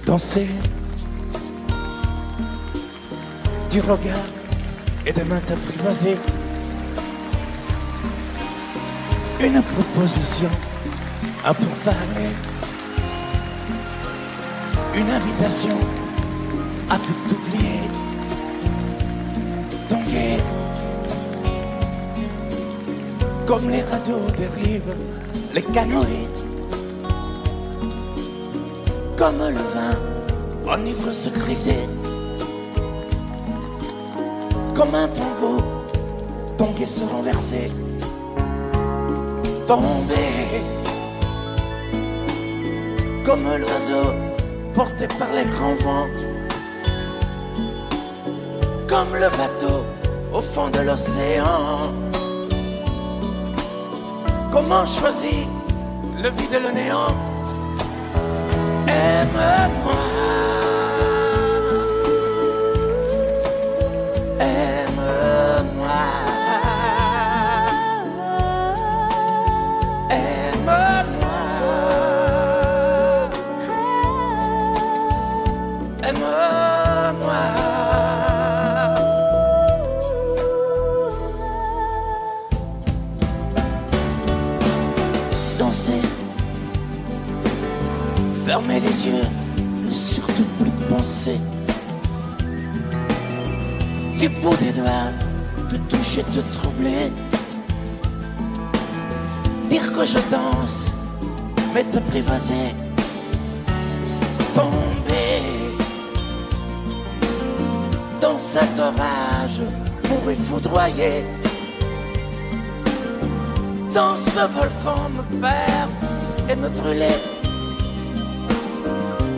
Danser du regard et des mains apprivoisées, une proposition à pourparler, une invitation à tout oublier, tanguer comme les radeaux des rives, les canoës, comme le vin enivre se griser, comme un tango, tanguer se renverser, tomber comme l'oiseau porté par les grands vents, comme le bateau au fond de l'océan. Comment choisir le vide et le néant? Aime-moi, aime-moi, aime-moi, aime-moi. Danser, fermer les yeux, ne surtout plus penser. Du bout des doigts, te toucher, te troubler. Dire que je danse, mais t'apprivoiser. Tomber dans cet orage pour y foudroyer. Dans ce volcan me perdre et me brûler.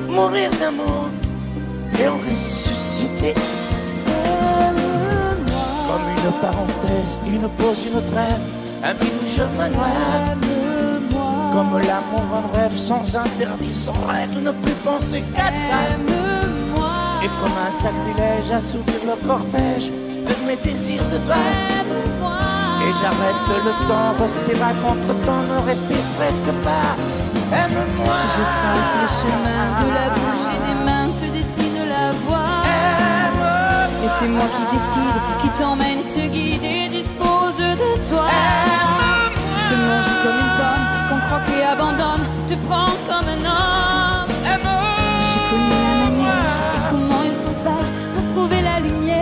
Mourir d'amour et en ressusciter. Comme une parenthèse, une pause, une trêve, un vide où je me noie. Comme l'amour en rêve, sans interdit, sans règle, ne plus penser qu'à ça. Et comme un sacrilège, assouvir le cortège de mes désirs de toi. Et j'arrête le temps, respire à contre-temps, ne respire presque pas. Aime-moi. Je trace le chemin de la bouche et des mains te dessine la voie. Et c'est moi qui décide, qui t'emmène, te guide et dispose de toi. Te manger comme une pomme, qu'on croque et abandonne, te prends comme un homme. J'ai connu la manière et comment il faut faire pour trouver la lumière.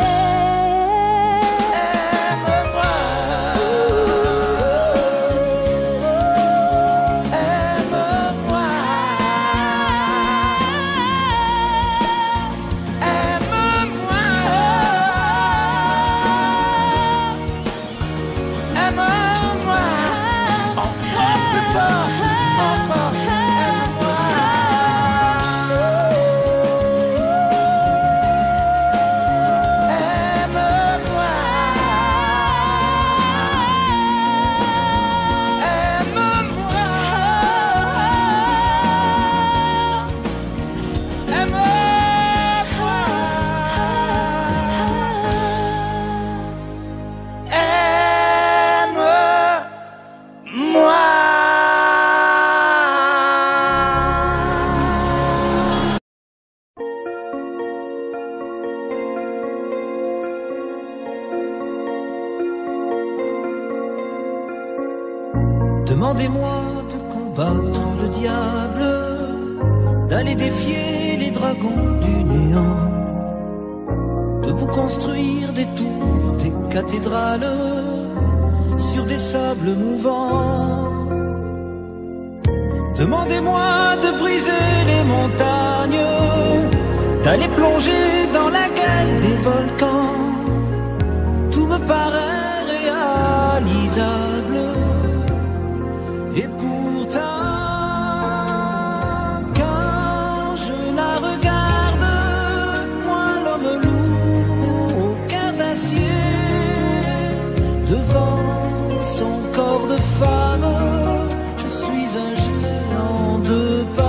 Demandez-moi de combattre le diable, d'aller défier les dragons du néant, de vous construire des tours, des cathédrales sur des sables mouvants. Demandez-moi de briser les montagnes, d'aller plonger dans la gueule des volcans. Tout me paraît réalisable. Et pourtant, quand je la regarde, moi l'homme lourd au cœur d'acier, devant son corps de femme, je suis un géant de pas.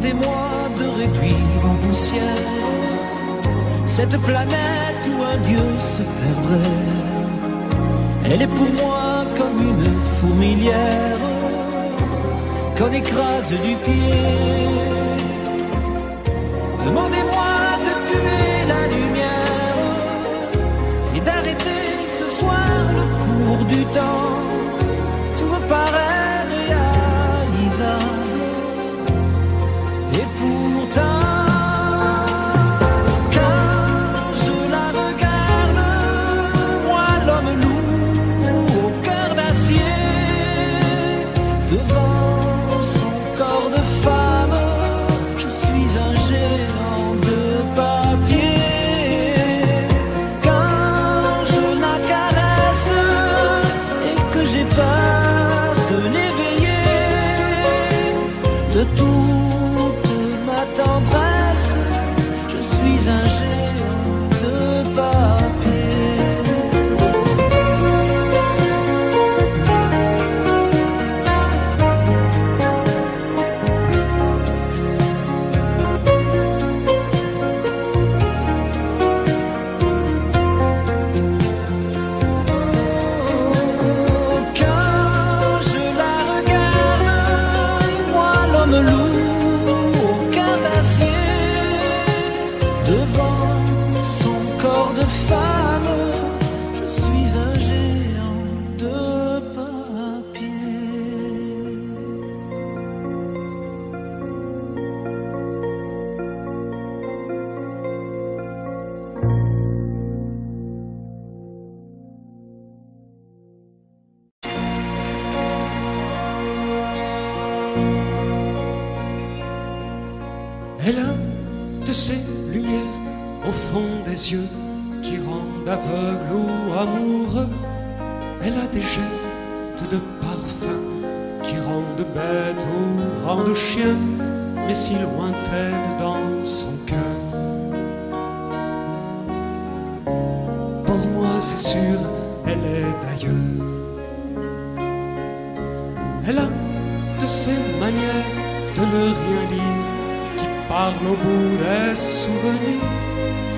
Demandez-moi de réduire en poussière cette planète où un dieu se perdrait. Elle est pour moi comme une fourmilière qu'on écrase du pied. Demandez-moi de tuer la lumière et d'arrêter ce soir le cours du temps. Tout me paraît réalisable et pourtant de toute ma tendresse, je suis un géant de papier. Elle a de ces lumières au fond des yeux qui rendent aveugle ou amoureux. Elle a des gestes de parfum qui rendent bête ou rendent chien, mais si lointaine dans son cœur. Pour moi c'est sûr, elle est d'ailleurs. Elle a de ces manières de ne rien dire qui parle au bout des souvenirs,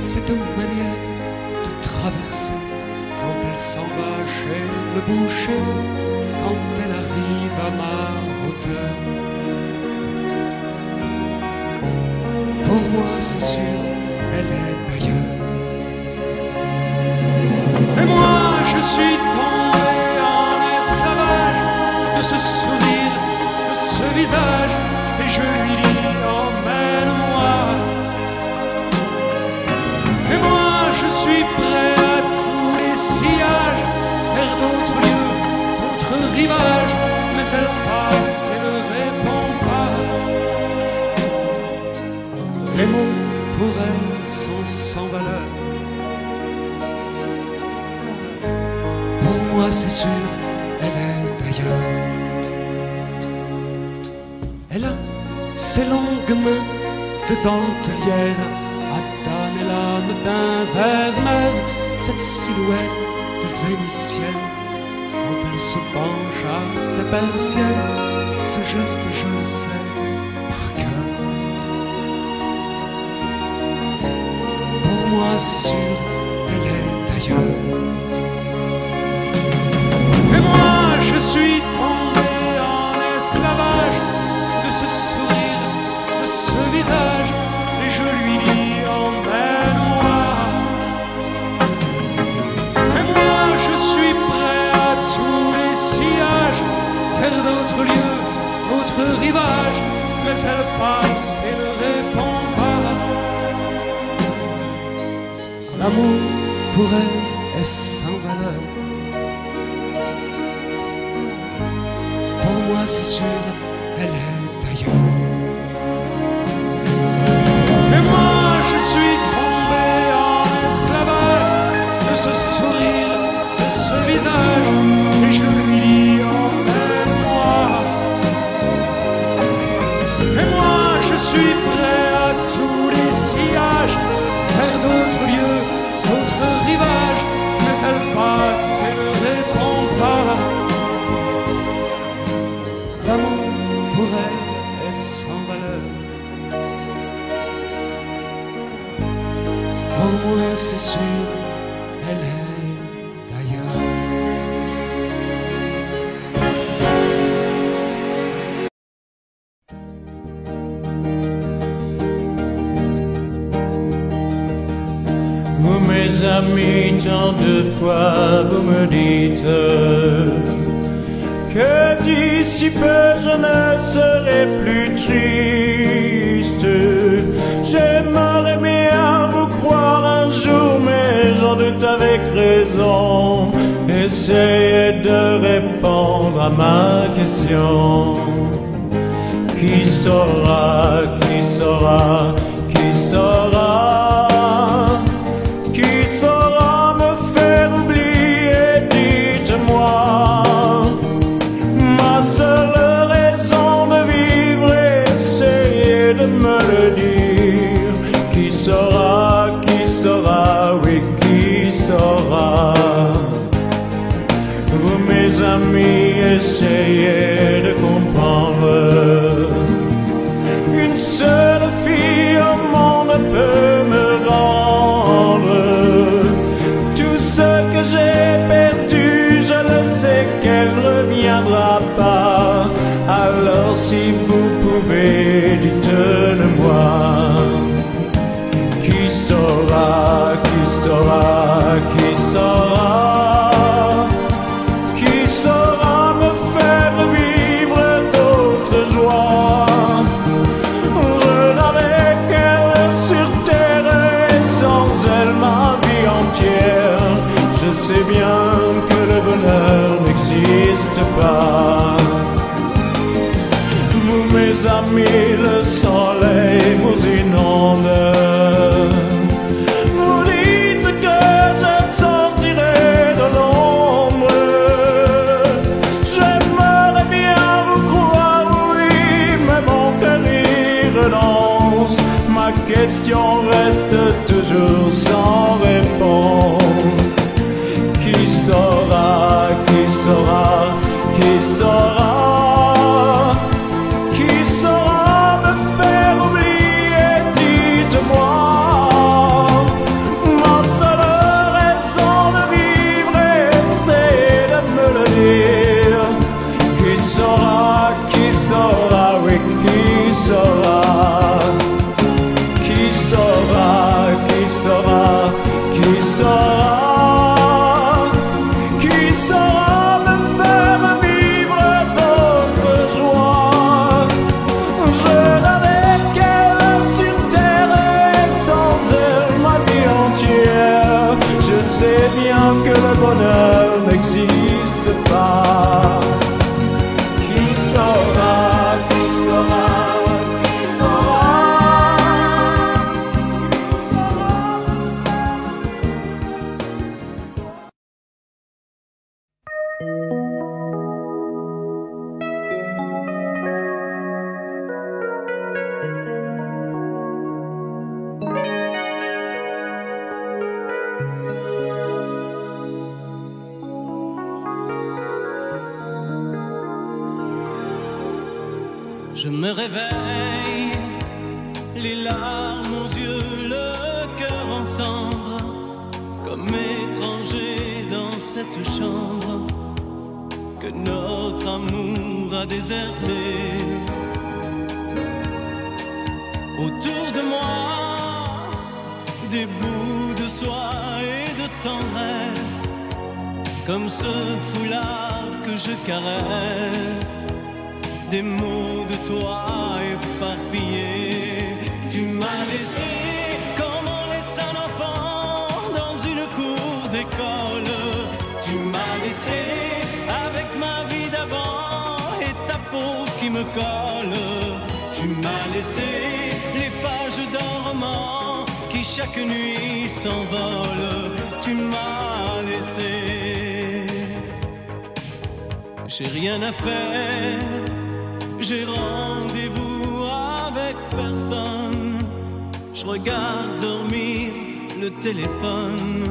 cette manière de traverser quand elle s'en va chez le boucher, quand elle arrive à ma hauteur. Pour moi c'est sûr, elle est d'ailleurs. Et moi je suis tombé en esclavage de ce sourire, de ce visage, et je lui dis emmène-moi. Et moi je suis prêt à tous les sillages, vers d'autres lieux, d'autres rivages, mais elle passe et ne répond pas. Les mots pour elle sont sans valeur. Pour moi c'est sûr, elle est d'ailleurs. Elle a ses longues mains de dentelière à damner l'âme d'un vermeer, cette silhouette vénitienne quand elle se penche à ses persiennes, ce geste je le sais par cœur. Pour moi c'est sûr, elle est d'ailleurs. Et moi je suis tombé en esclavage de ce sourire, de ce visage, et je lui dis emmène-moi. Et moi je suis prêt à tous les sillages, vers d'autres lieux, d'autres rivages, mais elle passe et ne répond pas. L'amour pour elle est sans valeur. Pour moi c'est sûr, elle est d'ailleurs. Et moi je suis tombé en esclavage de ce sourire, de ce visage, et je lui dis emmène-moi. Et moi je suis prêt à tous les sillages, vers d'autres lieux, d'autres rivages, mais elle passe et ne répond pas. L'amour pour elle est sans valeur. tant de fois vous me dites que d'ici peu je ne serai plus triste. J'aimerais bien vous croire un jour, mais j'en doute avec raison. Essayez de répondre à ma question. Qui saura, qui saura, qui saura, qui saura me faire oublier, dites-moi. Ma seule raison de vivre, essayez de me le dire. Qui saura, oui, qui saura. Vous mes amis, essayez de comprendre. Une seule fille au monde peut me rendre tout ce que j'ai perdu. Je le sais qu'elle ne reviendra pas. Alors si vous pouvez, dites-le-moi. Qui saura, qui saura, qui saura, qui saura me faire vivre d'autres joies. Je n'avais qu'elle sur terre et sans elle ma vie entière. Je sais bien que le bonheur n'existe pas. Vous mes amis, le soleil vous inonde. Vous dites que je sortirai de l'ombre. J'aimerais bien vous croire, oui, mais mon cœur y renonce. Ma question reste toujours sans réponse. Qui saura, qui saura, qui saura, qui saura me faire oublier, dites-moi. Ma seule raison de vivre, c'est de me le dire. Qui saura, oui, qui saura. Qui saura, qui saura, qui saura. Qui saura me faire vivre d'autres joies. Je n'avais qu'elle sur terre et sans elle ma vie entière. Je sais bien que le bonheur n'existe pas. Qui saura, qui saura, qui saura. Je me réveille, les larmes aux yeux, le cœur en cendres, comme étranger dans cette chambre que notre amour a déserté. Autour de moi, des bouts de soie et de tendresse, comme ce foulard que je caresse. Des mots de toi éparpillés. Tu m'as laissé comme on laisse un enfant dans une cour d'école. Tu m'as laissé avec ma vie d'avant et ta peau qui me colle. Tu m'as laissé les pages d'un roman qui chaque nuit s'envole. Tu m'as laissé. J'ai rien à faire. J'ai rendez-vous avec personne. Je regarde dormir le téléphone.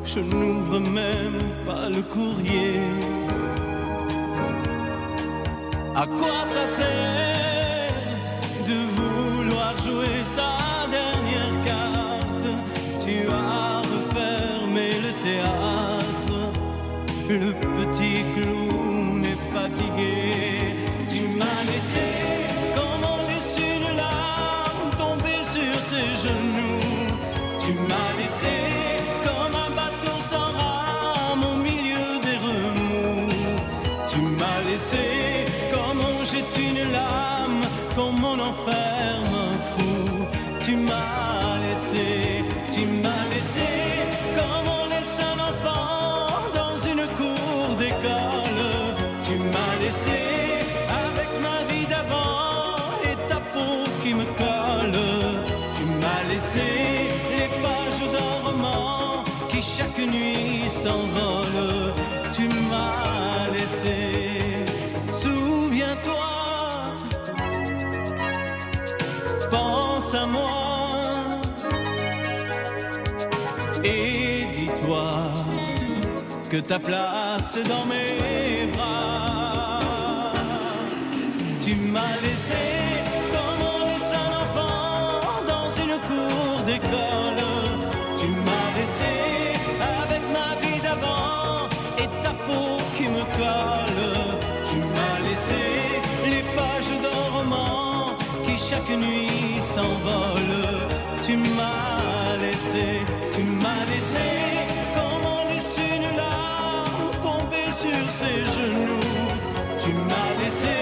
Je n'ouvre même pas le courrier. À quoi ça sert de vouloir jouer sa dernière carte? Tu as refermé le théâtre. Le petit clown est fatigué. Tu m'as laissé comme on laisse une larme tomber sur ses genoux. Tu m'as laissé comme un chaque nuit s'envole, tu m'as laissé. Souviens-toi, pense à moi et dis-toi que ta place est dans mes bras. Tu m'as laissé comme on laisse un enfant dans une cour d'école. Tu m'as laissé avec ma vie d'avant et ta peau qui me colle. Tu m'as laissé les pages d'un roman qui chaque nuit s'envolent. Tu m'as laissé comme on laisse une larme tomber sur ses genoux. Tu m'as laissé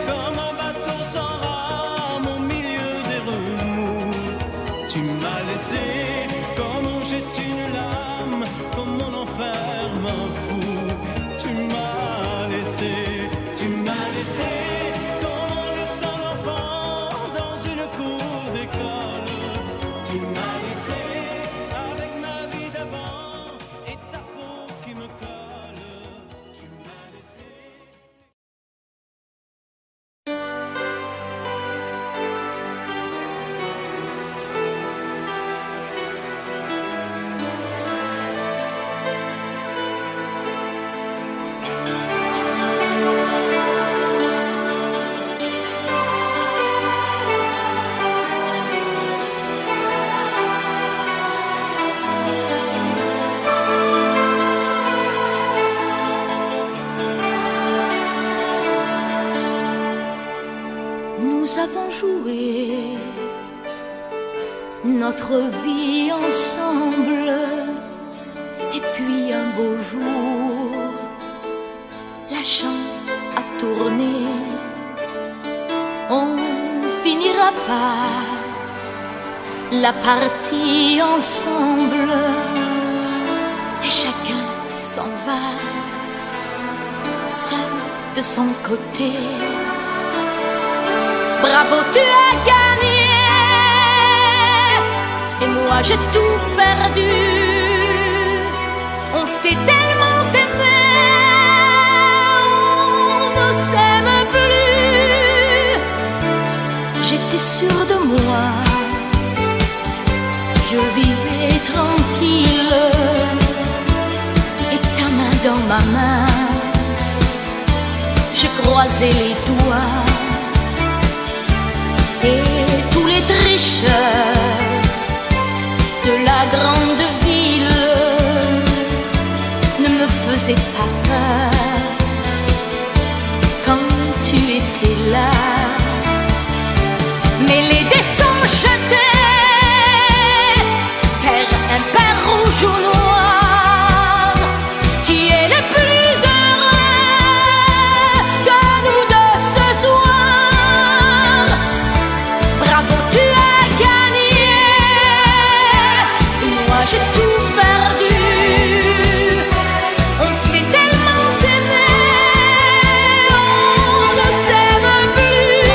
comme un bateau sans rame au milieu des remous. Tu m'as laissé comme on jette une lame, comme on enferme un fou. Tu m'as laissé comme on laisse un enfant dans une cour d'école. Tu m'as laissé avec ma vie d'avant et ta peau qui me colle. Tu m'as laissé. Nous avons joué notre vie ensemble, et puis un beau jour, la chance a tourné. On finira par la partie ensemble, et chacun s'en va, seul de son côté. Bravo, tu as gagné, et moi j'ai tout perdu. On s'est tellement aimé, on ne s'aime plus. J'étais sûre de moi, je vivais tranquille, et ta main dans ma main, je croisais les doigts. Et tous les tricheurs de la grande ville ne me faisaient pas peur quand tu étais là. Mais les dés sont jetés, père impair, rouge ou noir, qui est le plus heureux de nous deux ce soir. Bravo, tu as gagné, moi j'ai tout perdu. On s'est tellement aimé, on ne s'aime plus.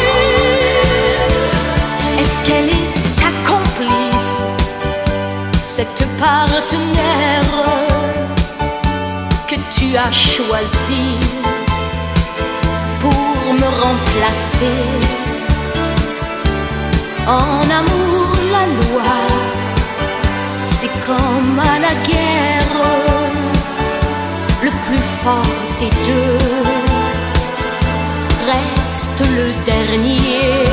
Est-ce qu'elle est ta complice, cette partenaire que tu as choisi pour me remplacer? En amour, la loi, c'est comme à la guerre, le plus fort des deux reste le dernier.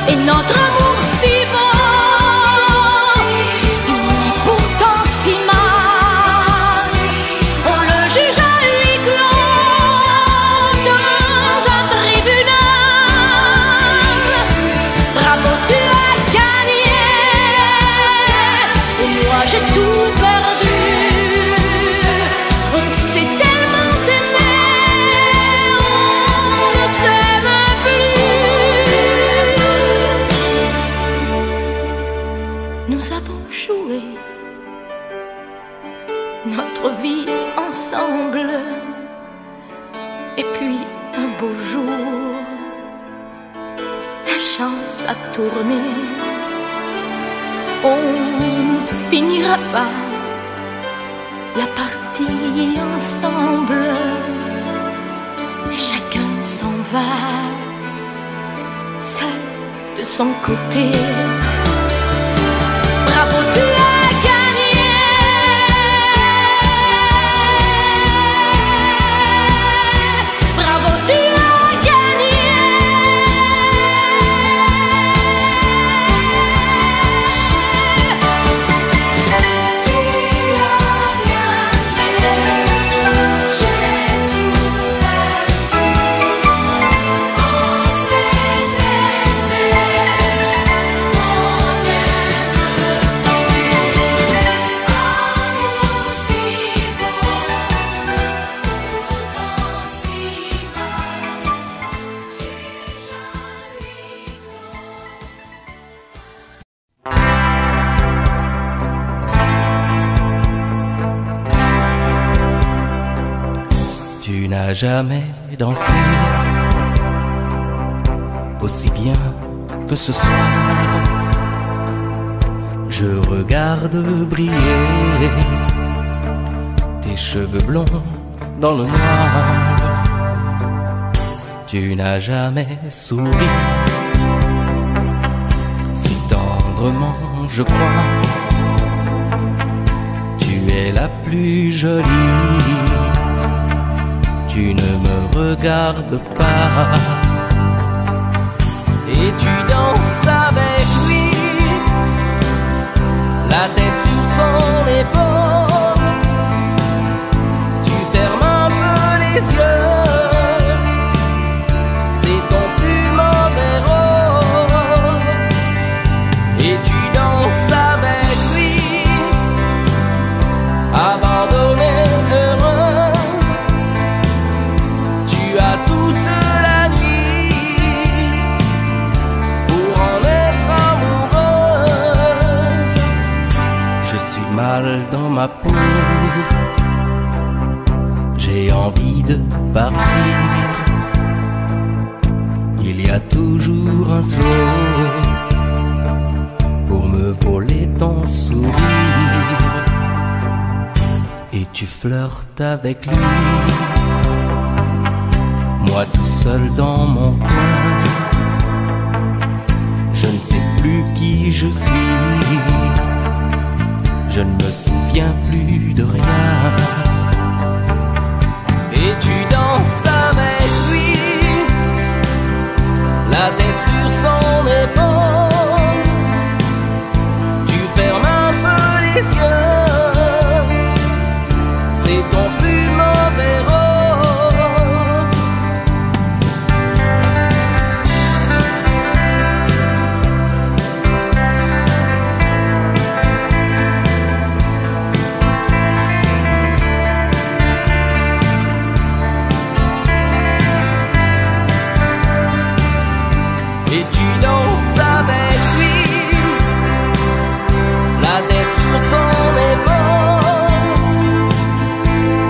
Et notre amour si beau finit pourtant si mal. On le juge à huis clos dans un tribunal. Bravo, tu as gagné, et moi j'ai tout perdu. On s'est tellement aimé, on ne s'aime plus. Nous avons joué notre vie ensemble, et puis un beau jour, la chance a tourné. On ne finira pas la partie ensemble, et chacun s'en va, seul de son côté. Bravo, tu as gagné. Bravo, tu as gagné. Tu n'as jamais dansé aussi bien que ce soir. Je regarde briller tes cheveux blonds dans le noir. Tu n'as jamais souri si tendrement, je crois. Tu es la plus jolie. Tu ne me regardes pas et tu danses avec lui, la tête sur son épaule. Tu fermes un peu les yeux, c'est ton plus mauvais rôle. Et tu danses avec lui, abandonné, heureux. Tu as toute la nuit pour en être amoureuse. Je suis mal dans ma peau, j'ai envie de partir. Il y a toujours un slow pour me voler ton sourire. Et tu flirtes avec lui, moi tout seul dans mon coin. Je ne sais plus qui je suis, je ne me souviens plus de rien. Et tu danses avec lui, la tête sur son épaule. Tu fermes un peu les yeux, c'est ton plus mauvais rôle. Et tu danses avec lui, la tête sur son épaule.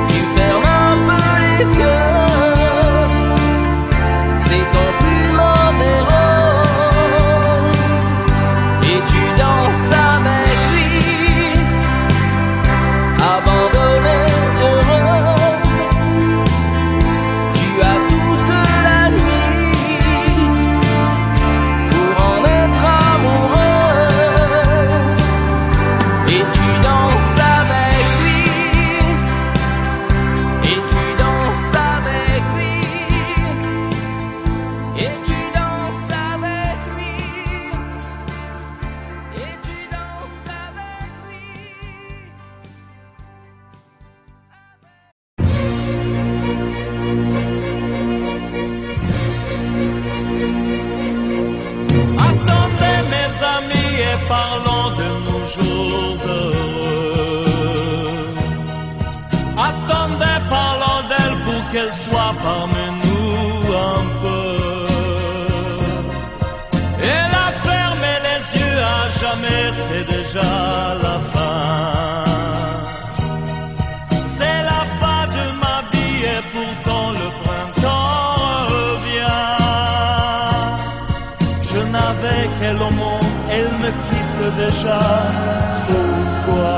Tu fermes un peu les yeux, c'est ton plus mauvais rôle. Et tu danses avec lui, abandonné, heureuse. Tu as toute la nuit pour en être amoureuse. Et tu danses avec lui, et tu danses avec lui, et tu danses avec lui, et tu danses avec lui. Attendez mes amis et parlons de nos jours heureux. Attendez, parlons d'elle pour qu'elle soit parmi nous un peu. Elle a fermé les yeux à jamais, c'est déjà la fin. C'est la fin de ma vie et pourtant le printemps revient. Je n'avais qu'elle au monde, elle me quitte déjà. Pourquoi?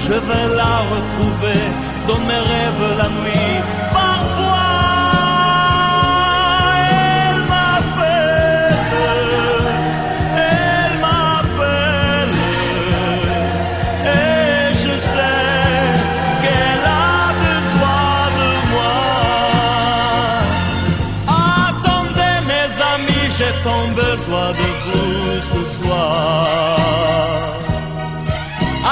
je vais la retrouver dans mes rêves la nuit. Parfois, elle m'appelle, et je sais qu'elle a besoin de moi. Attendez mes amis, j'ai tant besoin de vous ce soir.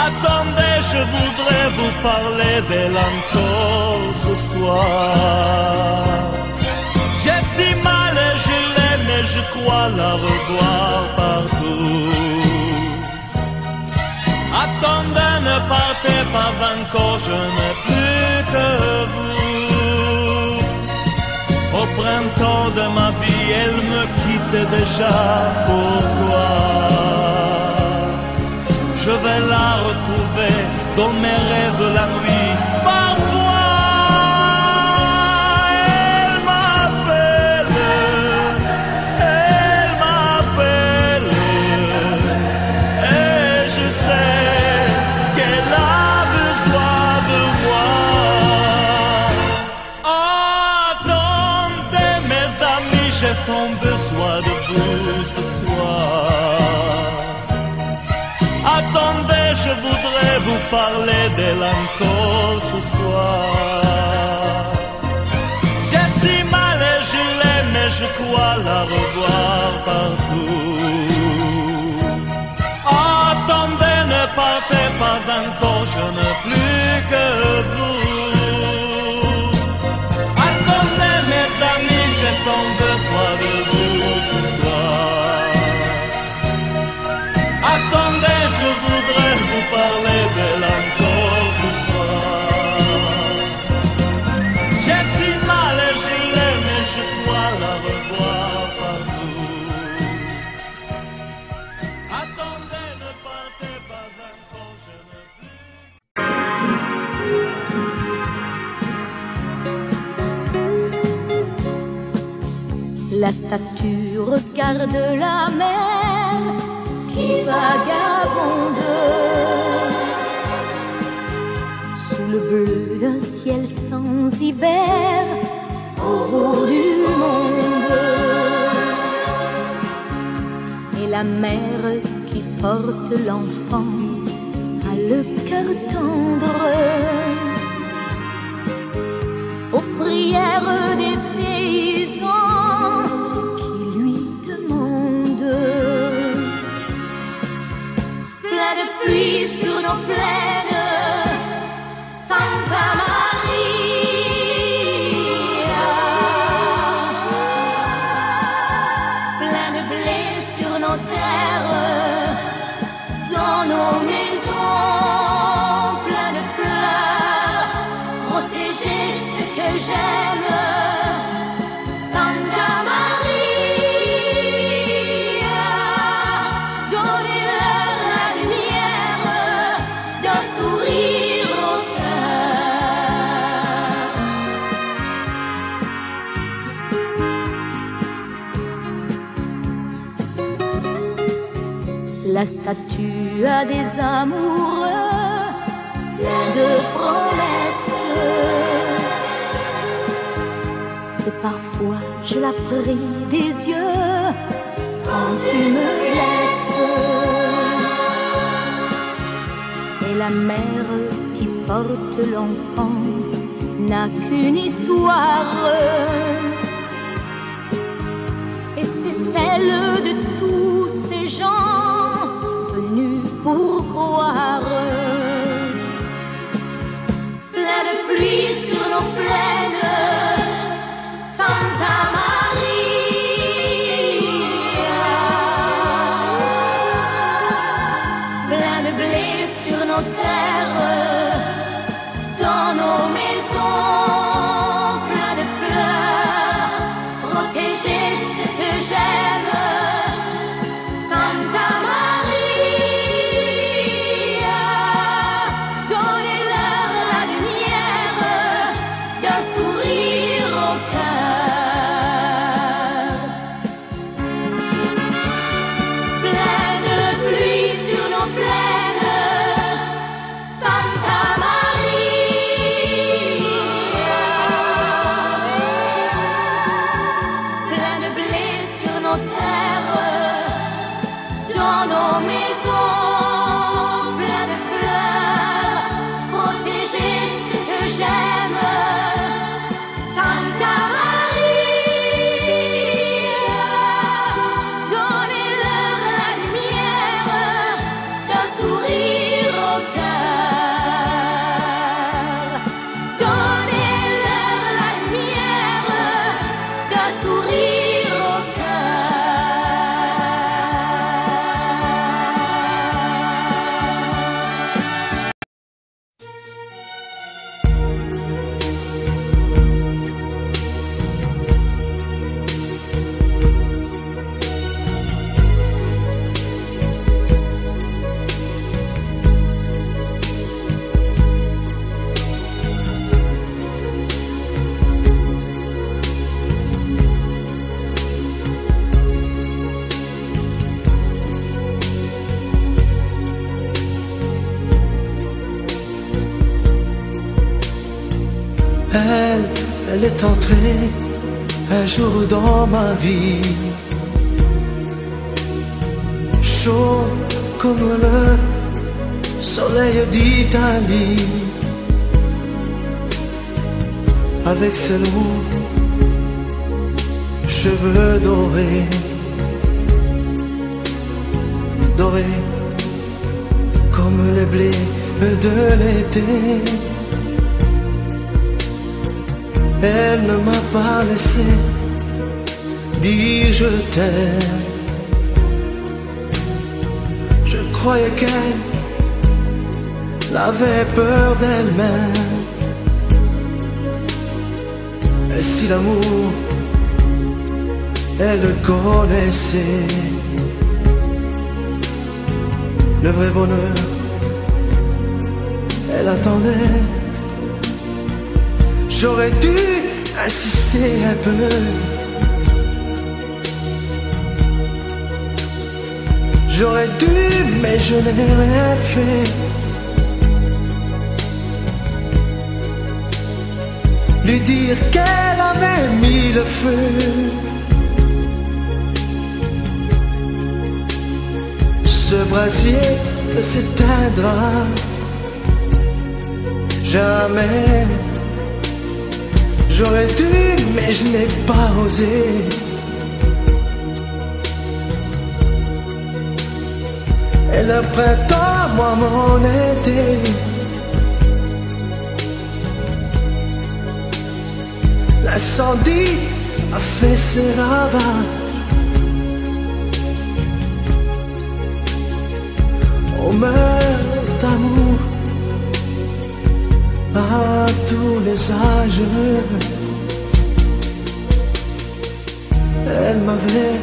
Attendez, je voudrais vous parler d'elle encore ce soir. J'ai si mal et je l'aime et je crois la revoir partout. Attendez, ne partez pas encore, je n'ai plus que vous. Au printemps de ma vie, elle me quitte déjà, pourquoi? Je vais la retrouver dans mes rêves la nuit. Parfois, elle m'appelle, et je sais qu'elle a besoin de moi. Attendez mes amis, j'ai tant besoin de vous ce soir. Attendez, je voudrais vous parler d'elle encore ce soir. J'ai si mal et je l'aime et je crois la revoir partout. Attendez, ne partez pas encore, je n'ai plus que vous. Attendez mes amis, j'ai tant besoin de vous ce soir. Attendez, je voudrais vous parler d'elle encore ce soir. J'ai si mal et je l'aime et je crois la revoir partout. Attendez, ne partez pas encore, je n'ai plus. La statue regarde la mer qui vagabonde sous le bleu d'un ciel sans hiver au bout du monde. Et la mère qui porte l'enfant a le cœur tendre aux prières des paysans qui lui demandent. Plein de pluie sur nos plaines, Santa Maria. Plein de blé sur nos terres, dans nos maisons. Plein de fleurs, protéger ce que j'aime. Santa Maria, donnez-leur la lumière d'un sourire au cœur. La statue a des amoureux pleins de promesses. Et parfois je la prie des yeux quand tu me laisses. Et la mère qui porte l'enfant n'a qu'une histoire, et c'est celle de tous ces gens venus pour croire. Plein de pluie sur nos plaines, Santa Maria. Plein de blé sur nos terres, dans nos maisons. Plein de fleurs, protéger ce que j'aime. Santa Maria. Elle est entrée un jour dans ma vie, chaud comme le soleil d'Italie, avec ses longs cheveux dorés, dorés comme les blés de l'été. Elle ne m'a pas laissé dire je t'aime. Je croyais qu'elle avait peur d'elle-même. Et si l'amour, elle le connaissait, le vrai bonheur, elle attendait. J'aurais dû insister un peu, j'aurais dû, mais je n'ai rien fait. Lui dire qu'elle avait mis le feu. Ce brasier ne s'éteindra jamais. J'aurais dû, mais je n'ai pas osé. Et le printemps, moi mon été, l'incendie a fait ses ravages. On meurt d'amour à tous les âges. Elle m'avait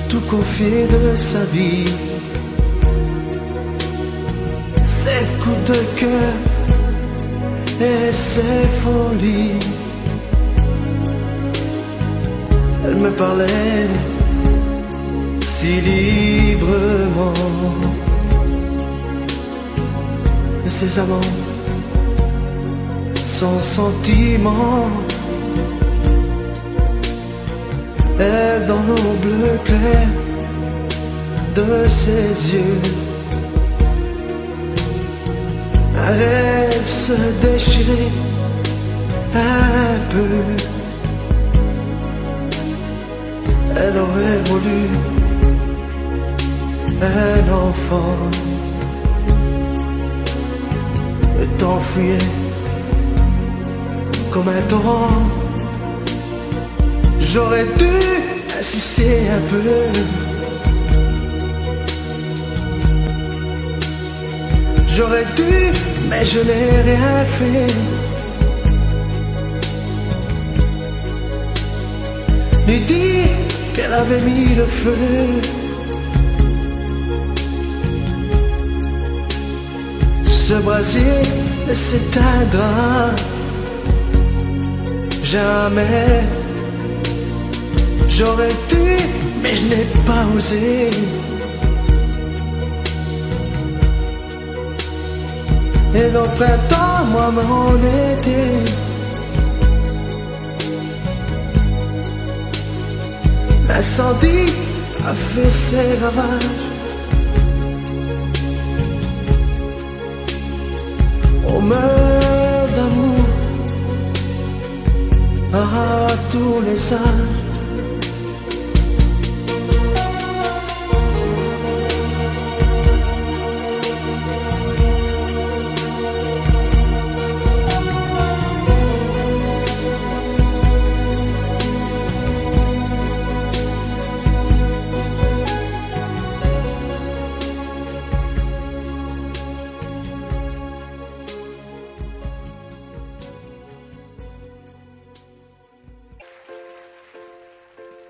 tout confié de sa vie, ses coups de cœur et ses folies. Elle me parlait si librement de ses amants, sans sentiment. Elle dans l'eau bleu clair de ses yeux, un rêve se déchirait un peu. Elle aurait voulu un enfant, le temps fuyait comme un torrent. J'aurais dû insister un peu, j'aurais dû, mais je n'ai rien fait. Lui dire qu'elle avait mis le feu. Ce brasier ne s'éteindra jamais. J'aurais dû, mais je n'ai pas osé. Et le printemps, moi mon été, l'incendie a fait ses ravages. On meurt d'amour à tous les âges.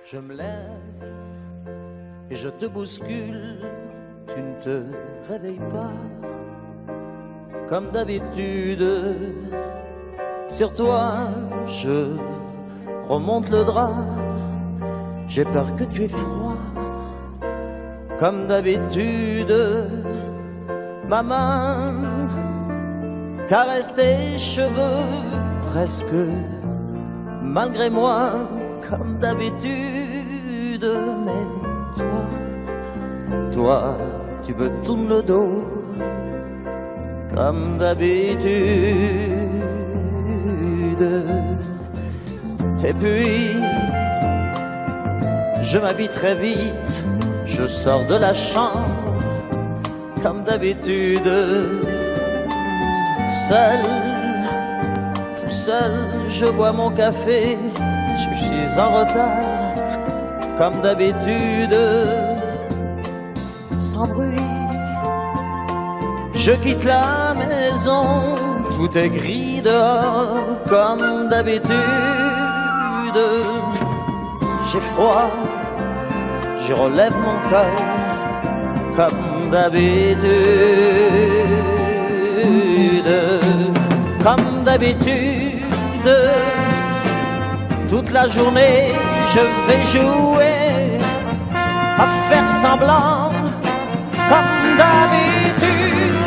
Je me lève et je te bouscule, tu ne te réveilles pas. Comme d'habitude, sur toi je remonte le drap. J'ai peur que tu aies froid. Comme d'habitude, ma main caresse tes cheveux presque malgré moi, comme d'habitude. Mais toi, tu me tournes le dos comme d'habitude. Et puis, je m'habille très vite, je sors de la chambre comme d'habitude. Seul, tout seul, je bois mon café, je suis en retard comme d'habitude. Sans bruit, je quitte la maison, tout est gris dehors comme d'habitude. J'ai froid, je relève mon cœur comme d'habitude. Comme d'habitude, toute la journée je vais jouer à faire semblant. Comme d'habitude,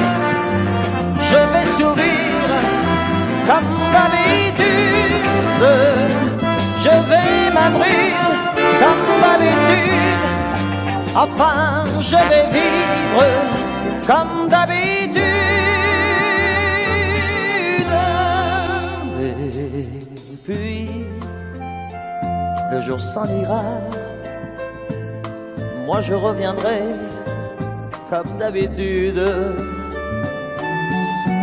je vais sourire. Comme d'habitude, je vais m'abrir. Comme d'habitude, enfin je vais vivre. Comme d'habitude. Et puis, le jour s'en ira, moi je reviendrai comme d'habitude.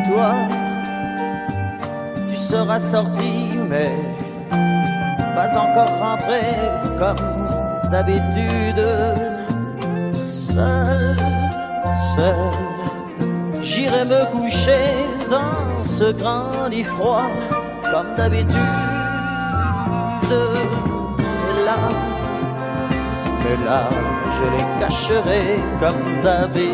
Toi, tu seras sorti, mais pas encore rentré comme d'habitude. Seul, j'irai me coucher dans ce grand lit froid comme d'habitude. Mais là, je les cacherai comme d'habitude.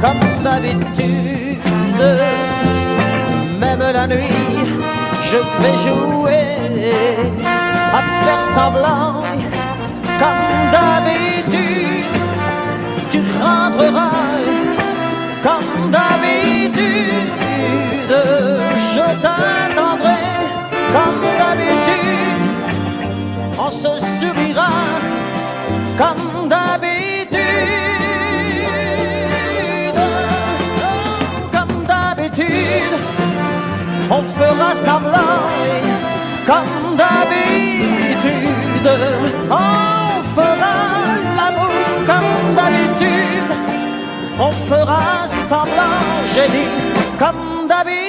Comme d'habitude, même la nuit, je vais jouer à faire semblant. Comme d'habitude, tu rentreras. Comme d'habitude, je t'attendrai. Comme d'habitude, on se sourira. Comme d'habitude, comme d'habitude, on fera semblant. Comme d'habitude, on fera l'amour. Comme d'habitude, on fera semblant. J'ai dit comme d'habitude.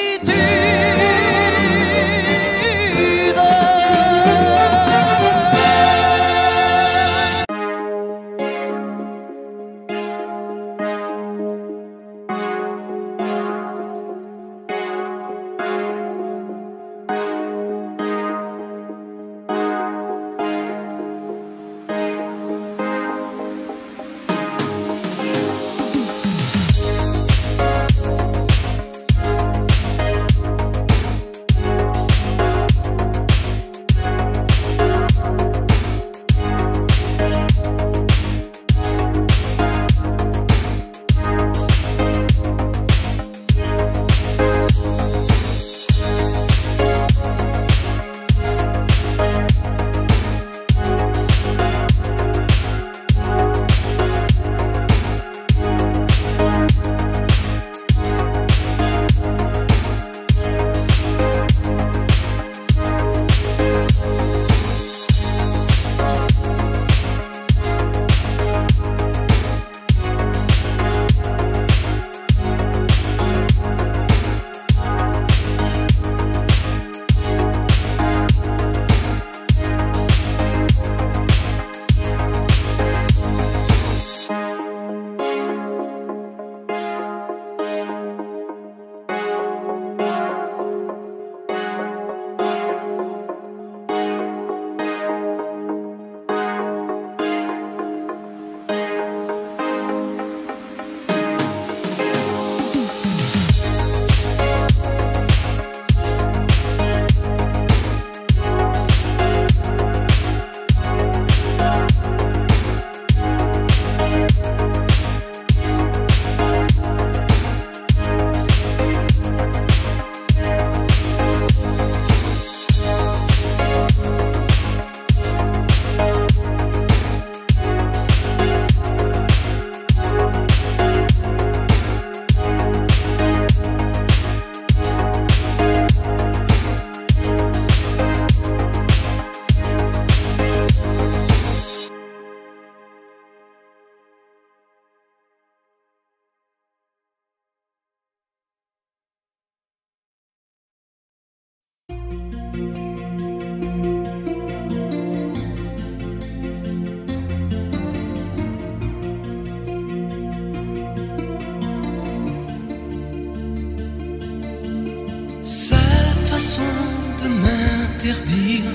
l'interdire,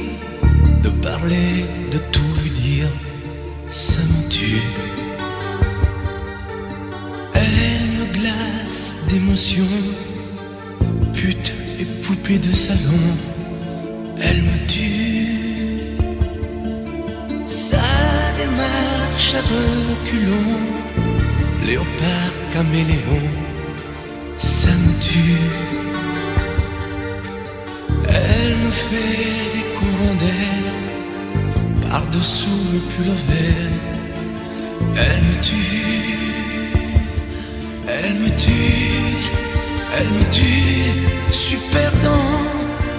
de parler, de tout lui dire, ça me tue. Elle me glace d'émotion, pute et poupée de salon, elle me tue. Sa démarche à reculons, léopard caméléon, ça me tue. Elle me fait des courants d'air par-dessous le pull vert. Elle me tue, elle me tue, elle me tue. Super perdant,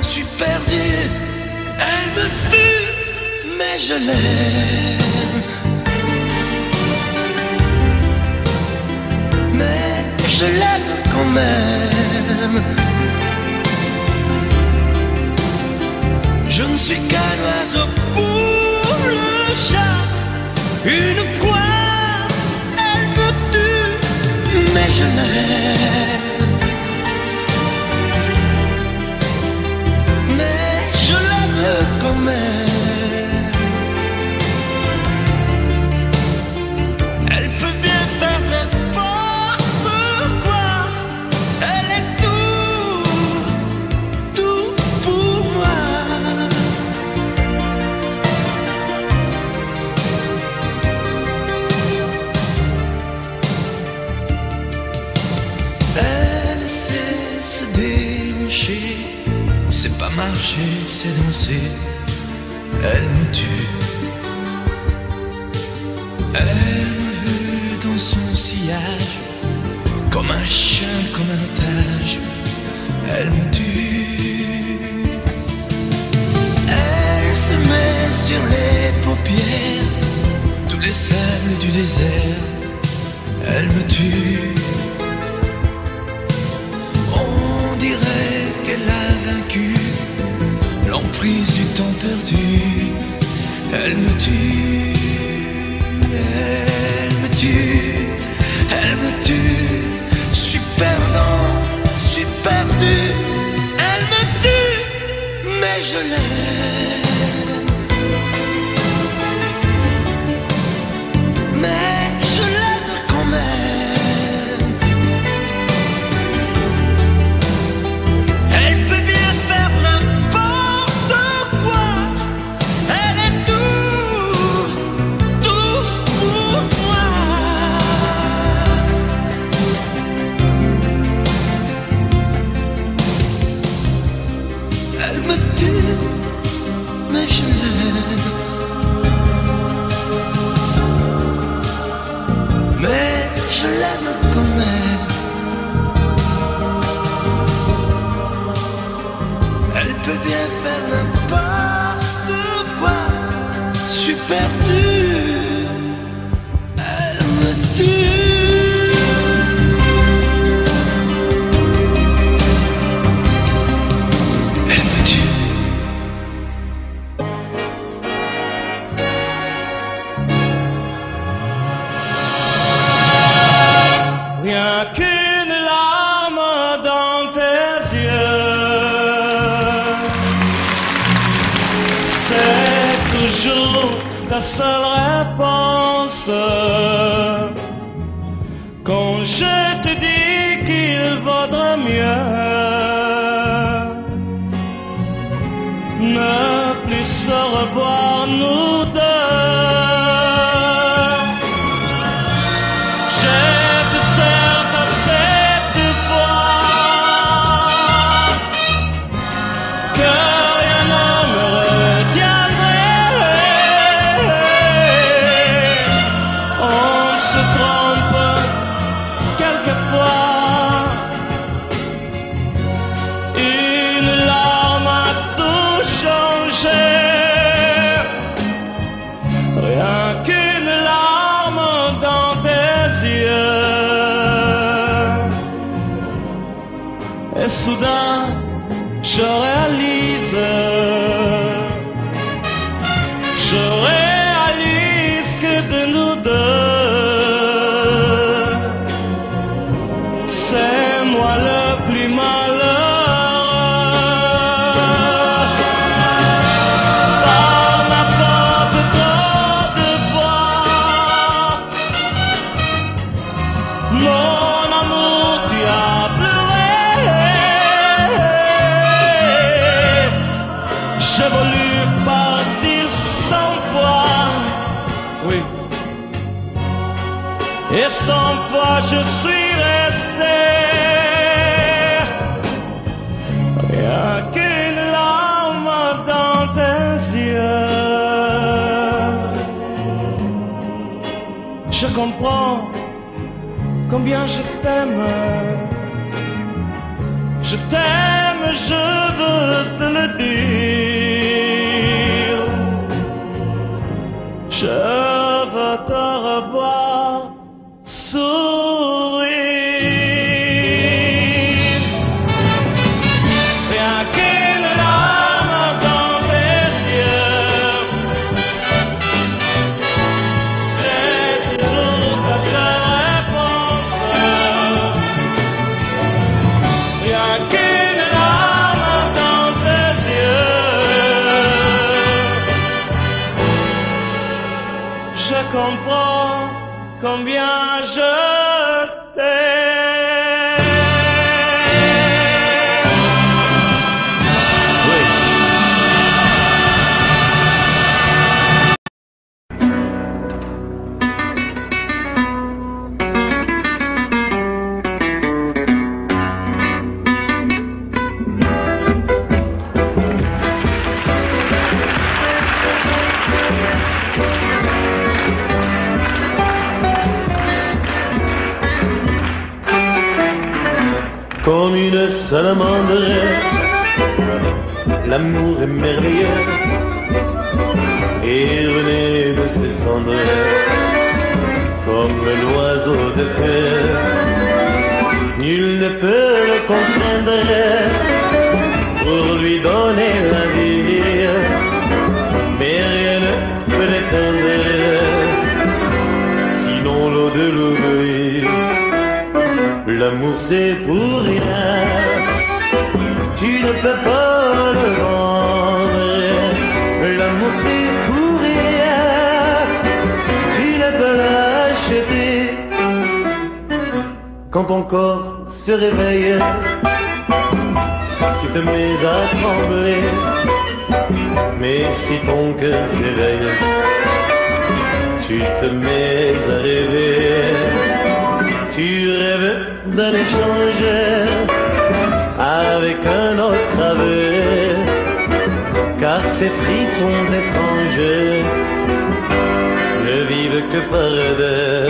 super perdu. Elle me tue, mais je l'aime. Mais je l'aime quand même. Je ne suis qu'un oiseau pour le chat, une proie, elle me tue, mais je l'aime. Mais je l'aime quand même. Elle peut bien faire n'importe quoi, elle est tout pour moi. Elle sait se déhancher, c'est pas marcher, c'est danser. Elle me tue. Elle me veut dans son sillage, comme un chien, comme un otage. Elle me tue. Elle se met sur les paupières tous les sables du désert. Elle me tue. On dirait qu'elle a vaincu l'emprise du temps perdu. Elle me tue, elle me tue, elle me tue. Je suis perdant, je suis perdu. Elle me tue, mais je l'aime. Mais je l'aime quand même. Elle peut bien faire n'importe quoi. Elle est tout pour moi. Elle me tue, mais je l'aime. Mais je l'aime quand même. Elle peut bien faire n'importe quoi. Super dur. Elle me tue. Elle me tue. Rien qu'une larme dans tes yeux, c'est toujours ta seule réponse. Quand je te dis qu'il vaudrait mieux ne plus se revoir nous deux. Je te serre à cette fois que rien ne me retiendrait. On se trompe quelquefois. Une larme a tout changé. Rien qu'une larme dans tes yeux. Et soudain, je réalise que de nous deux, c'est moi le plus malheureux. je suis resté. Rien qu'une larme dans tes yeux. Je comprends combien je t'aime. Je t'aime, je veux te le dire. Je veux te revoir sourire. Rien qu'une larme dans tes yeux, c'est toujours ta seule réponse. Rien qu'une larme dans tes yeux, je comprends combien je t'aime. Oui. Comme une salamandre, l'amour est merveilleux et renaît de ses cendres comme l'oiseau de feu. Nul ne peut le comprendre pour lui donner la vie, mais rien ne peut l'éteindre, sinon l'eau de l'oubli. L'amour c'est pour rien, tu ne peux pas le vendre. L'amour c'est pour rien, tu ne peux l'acheter. Quand ton corps se réveille, tu te mets à trembler. Mais si ton cœur s'éveille, tu te mets à rêver. Tu rêves d'un échange avec un autre aveu, car ces frissons étranges ne vivent que par deux.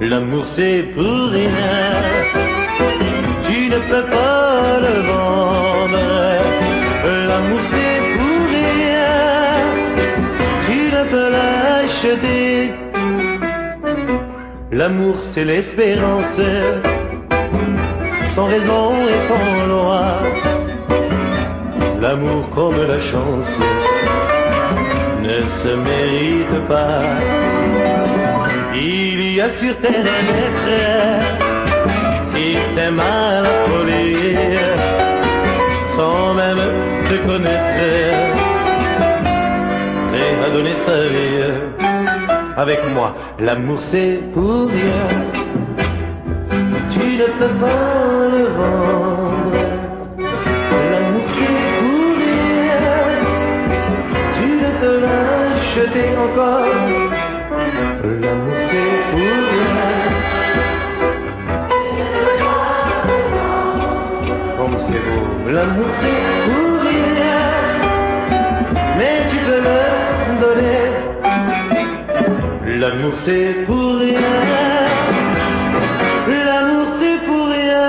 L'amour c'est pour rien, tu ne peux pas le vendre. L'amour c'est pour rien, tu ne peux l'acheter. L'amour c'est l'espérance, sans raison et sans loi. L'amour comme la chance ne se mérite pas. Il y a sur terre un être qui t'aime à la folie, sans même te connaître, prêt à donner sa vie. Avec moi, l'amour c'est pour rien, tu ne peux pas le vendre. L'amour c'est pour rien, tu ne peux l'acheter encore. L'amour c'est pour rien, comme c'est beau. L'amour c'est pour rien, mais tu peux le donner. L'amour c'est pour rien, l'amour c'est pour rien.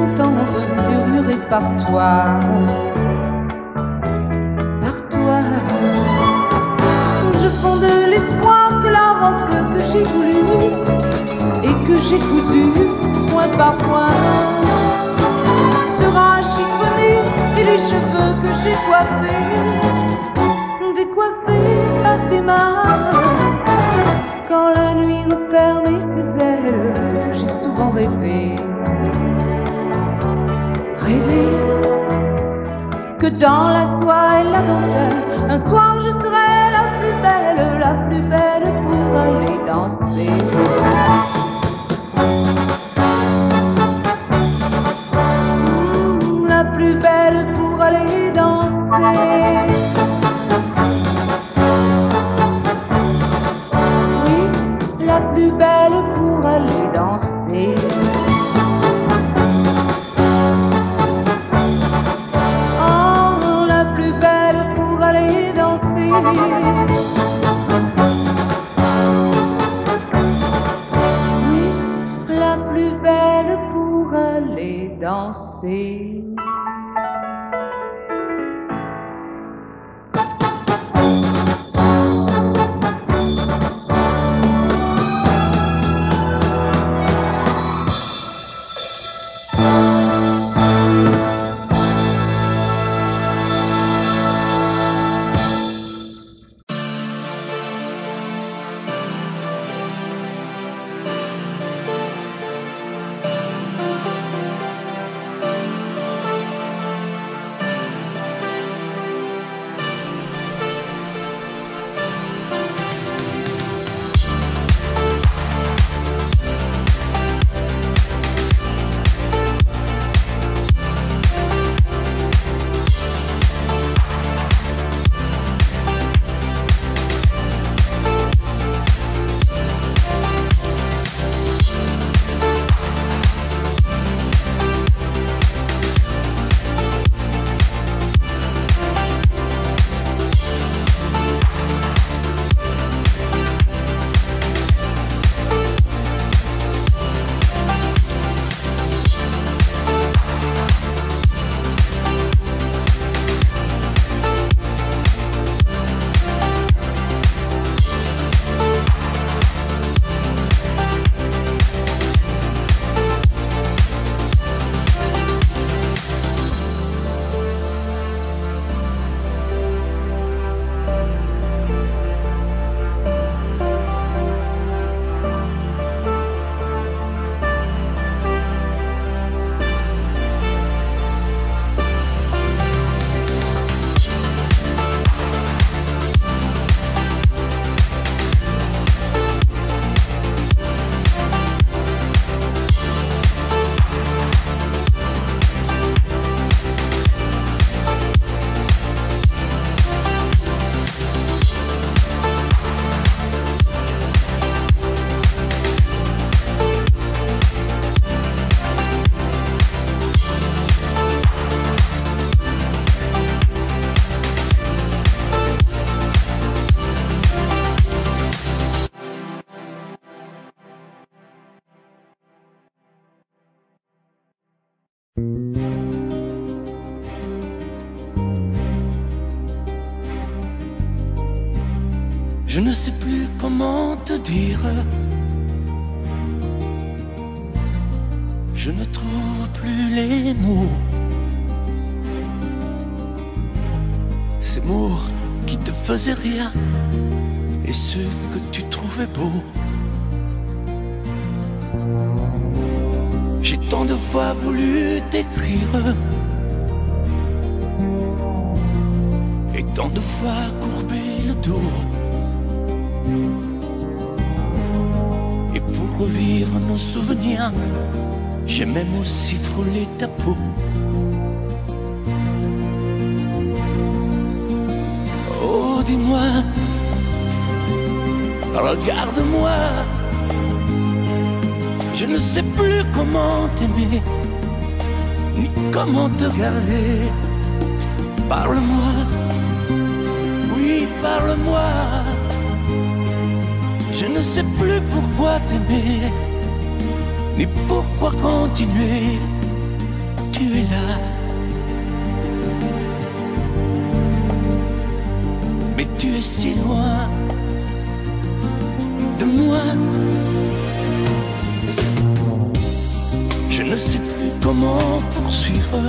entendre murmurer par toi. Par toi. Je fonde l'espoir que la robe que j'ai voulue et que j'ai cousue point par point sera chiffonnée, et les cheveux que j'ai coiffés décoiffés par tes mains. Quand la nuit me permet ses ailes, j'ai souvent rêvé que dans la soie et la dentelle, un soir je serai la plus belle pour aller danser. La plus belle pour aller danser. Oui, la plus belle pour aller danser. Oui, la plus belle pour aller danser. Je ne sais plus comment te dire. Je ne trouve plus les mots. Ces mots qui te faisaient rire et ceux que tu trouvais beaux. J'ai tant de fois voulu t'écrire et tant de fois courbé le dos. Et pour revivre nos souvenirs, j'ai même aussi frôlé ta peau. Oh, dis-moi, regarde-moi. Je ne sais plus comment t'aimer, ni comment te garder. Parle-moi, oui, parle-moi. Je ne sais plus pourquoi t'aimer, ni pourquoi continuer. si loin de moi. Je ne sais plus comment poursuivre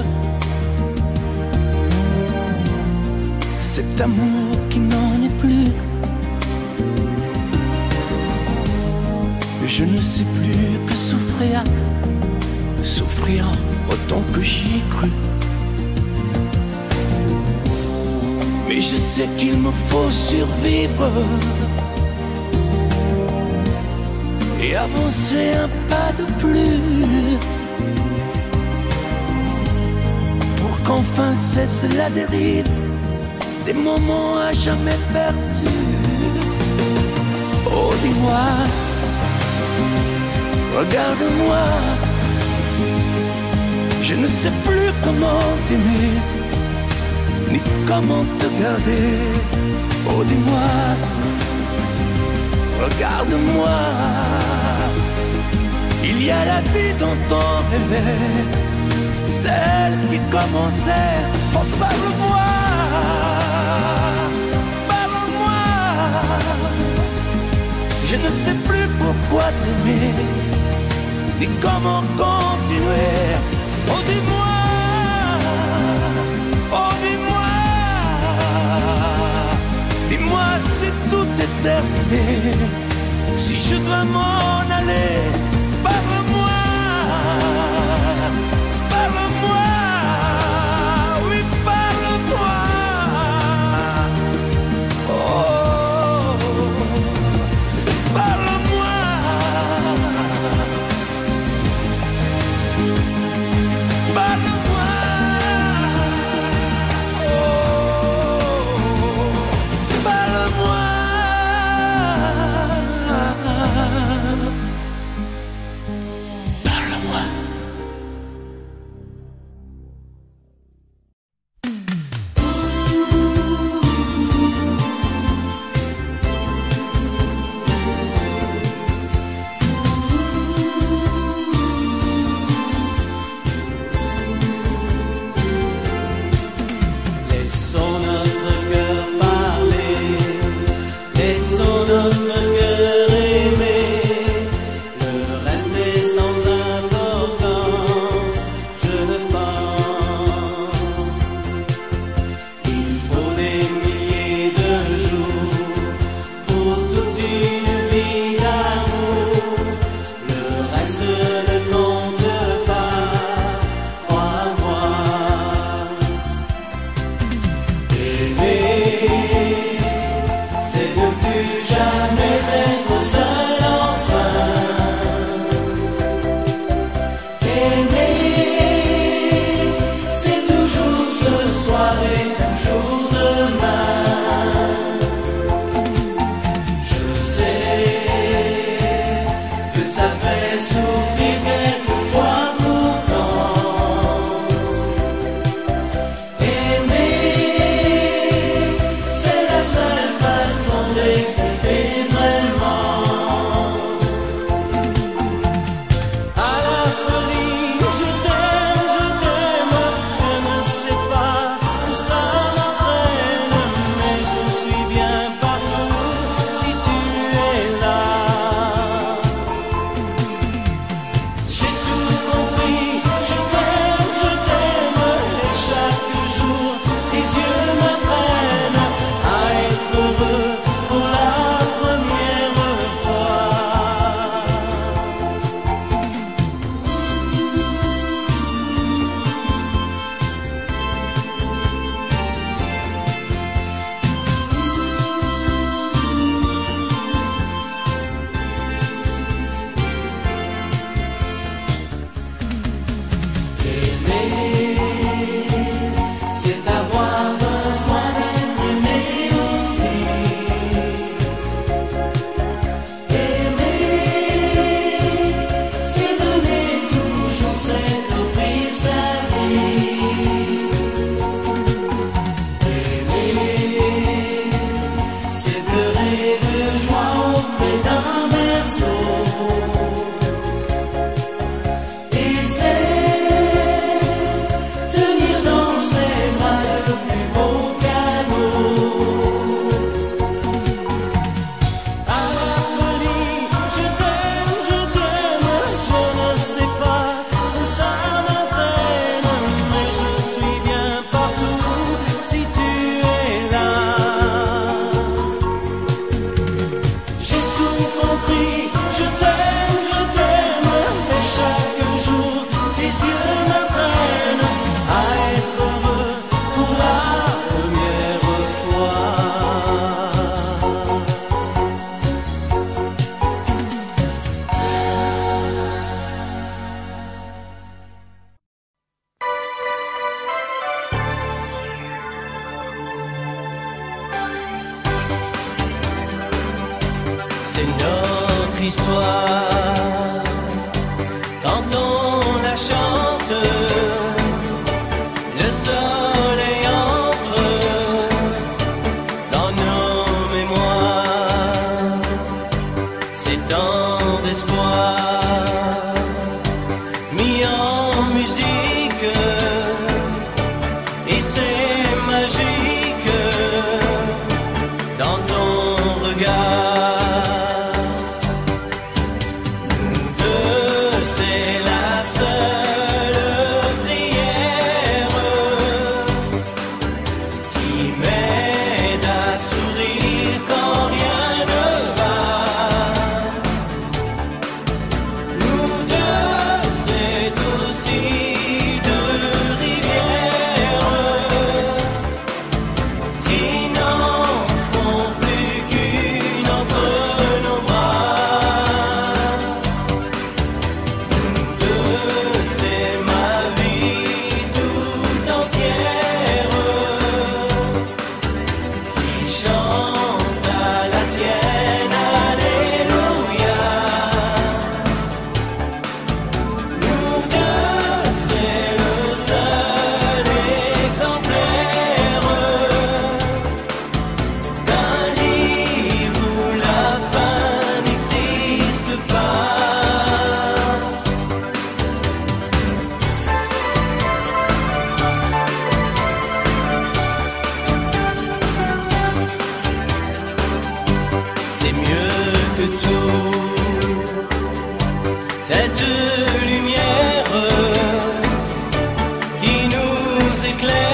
cet amour qui n'en est plus. Je ne sais plus que souffrir, souffrir autant que j'y ai cru. Mais je sais qu'il me faut survivre et avancer un pas de plus pour qu'enfin cesse la dérive des moments à jamais perdus. Oh, dis-moi, regarde-moi, je ne sais plus comment t'aimer, ni comment te garder. Oh, dis-moi, regarde-moi, il y a la vie dont on rêvait, celle qui commençait. Oh, parle-moi, parle-moi, je ne sais plus pourquoi t'aimer, ni comment continuer. Oh, dis-moi, oh, dis-moi, dis-moi si tout est terminé, si je dois m'en aller. Parle-moi, parle-moi, oui, parle-moi. Oh, parle-moi. c'est notre histoire. Quand on la chante, le soleil entre dans nos mémoires. C'est tant d'espoir mis en musique, et c'est magique dans ton regard. Nous deux, c'est la seule prière qui m'aide à sourire quand rien ne va. Nous deux, c'est aussi deux rivières qui n'en font plus qu'une entre nos bras. Nous deux, c'est ma vie tout entière qui chante à la tienne, alléluia. Nous deux, c'est le seul exemplaire d'un livre où la fin n'existe pas. C'est mieux que tout, cette lumière qui nous éclaire.